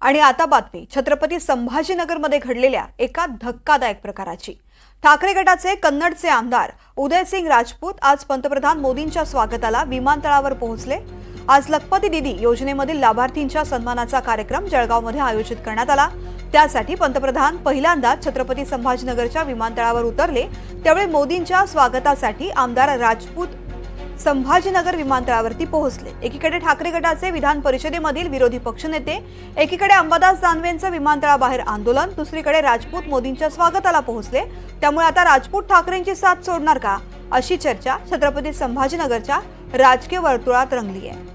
आणि आता बातमी छत्रपती संभाजीनगरमध्ये घडलेल्या एका धक्कादायक प्रकाराची। ठाकरे गटाचे कन्नडचे आमदार उदयसिंग राजपूत आज पंतप्रधान मोदींच्या स्वागताला विमानतळावर पोहोचले। आज लखपती दीदी योजनेमधील लाभार्थींच्या सन्मानाचा कार्यक्रम जळगावमध्ये आयोजित करण्यात आला। त्यासाठी पंतप्रधान पहिल्यांदा छत्रपती संभाजीनगरच्या विमानतळावर उतरले। त्यावेळी मोदींच्या स्वागतासाठी आमदार राजपूत संभाजीनगर विमानतळावरती पोहोचले। एकीकडे ठाकरे गटाचे विधान परिषदेमधील विरोधी पक्षनेते, एकीकडे अंबादास दानवेंचं विमानतळाबाहेर आंदोलन, दुसरीकडे राजपूत मोदींच्या स्वागताला पोहोचले। त्यामुळे आता राजपूत ठाकरेंची साथ सोडणार का, अशी चर्चा छत्रपती संभाजीनगरच्या राजकीय वर्तुळात रंगली आहे।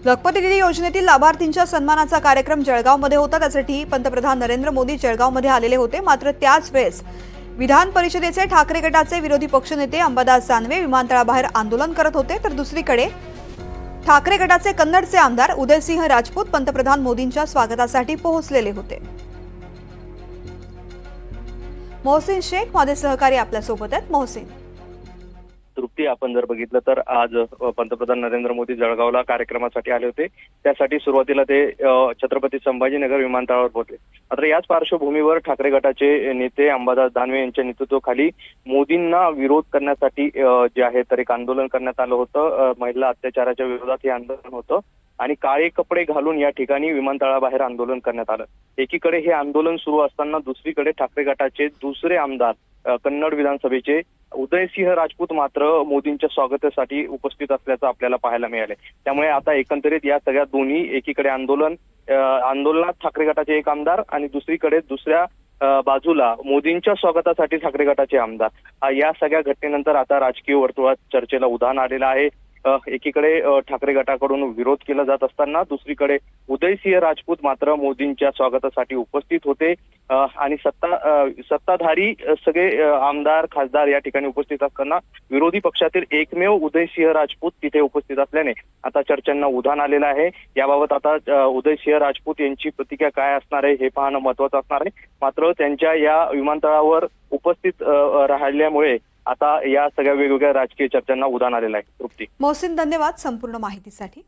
लखपती दीदी योजनेतील लाभार्थींच्या सन्मानाचा कार्यक्रम जळगावमध्ये होता। त्यासाठी पंतप्रधान नरेंद्र मोदी जळगावमध्ये आलेले होते। मात्र त्याच वेळेस विधान परिषदेचे ठाकरे गटाचे विरोधी पक्षनेते अंबादास दानवे विमानतळाबाहेर आंदोलन करत होते, तर दुसरीकडे ठाकरे गटाचे कन्नडचे आमदार उदयसिंह राजपूत पंतप्रधान मोदींच्या स्वागतासाठी पोहोचलेले होते। मोहसिन शेख माझे सहकारी आपल्या सोबत आहेत। मोहसिन, तृप्ती, आपण जर बघितलं तर आज पंतप्रधान नरेंद्र मोदी जळगावला कार्यक्रमासाठी आले होते। त्यासाठी सुरुवातीला ते छत्रपती संभाजीनगर विमानतळावर पोहोचले। मात्र याच पार्श्वभूमीवर ठाकरे गटाचे नेते अंबादास दानवे यांच्या नेतृत्वाखाली मोदींना विरोध करण्यासाठी जे आहे तर एक आंदोलन करण्यात आलं होतं। महिला अत्याचाराच्या विरोधात हे आंदोलन होतं आणि काळे कपडे घालून या ठिकाणी विमानतळाबाहेर आंदोलन करण्यात आलं। एकीकडे हे आंदोलन सुरू असताना दुसरीकडे ठाकरे गटाचे दुसरे आमदार कन्नड विधानसभेचे उदयसिंह राजपूत मात्र मोदींच्या स्वागतासाठी उपस्थित असल्याचं आपल्याला पाहायला मिळाले। त्यामुळे आता एकंदरीत या सगळ्या दोन्ही, एकीकडे आंदोलनात ठाकरे गटाचे एक आमदार आणि दुसरीकडे दुसऱ्या बाजूला मोदींच्या स्वागतासाठी ठाकरे गटाचे आमदार, या सगळ्या घटनेनंतर आता राजकीय वर्तुळात चर्चेला उधाण आलेलं आहे। एकीकडे ठाकरे गटाकडून विरोध केला जात असताना दुसरीकडे उदयसिंह राजपूत मात्र मोदींच्या स्वागतासाठी उपस्थित होते आणि सत्ताधारी सगळे आमदार खासदार या ठिकाणी उपस्थित असताना विरोधी पक्षातील एकमेव उदयसिंह राजपूत तिथे उपस्थित असल्याने आता चर्चांना उधाण आलेलं आहे। याबाबत आता उदयसिंह राजपूत यांची प्रतिक्रिया काय असणार आहे हे पाहणं महत्त्वाचं असणार आहे। मात्र त्यांच्या या विमानतळावर उपस्थित राहिल्यामुळे आता या सगळ्या वेगवेगळ्या राजकीय चर्चांना उधाण आलेलं आहे। तृप्ती, मोहसिन, धन्यवाद संपूर्ण माहितीसाठी।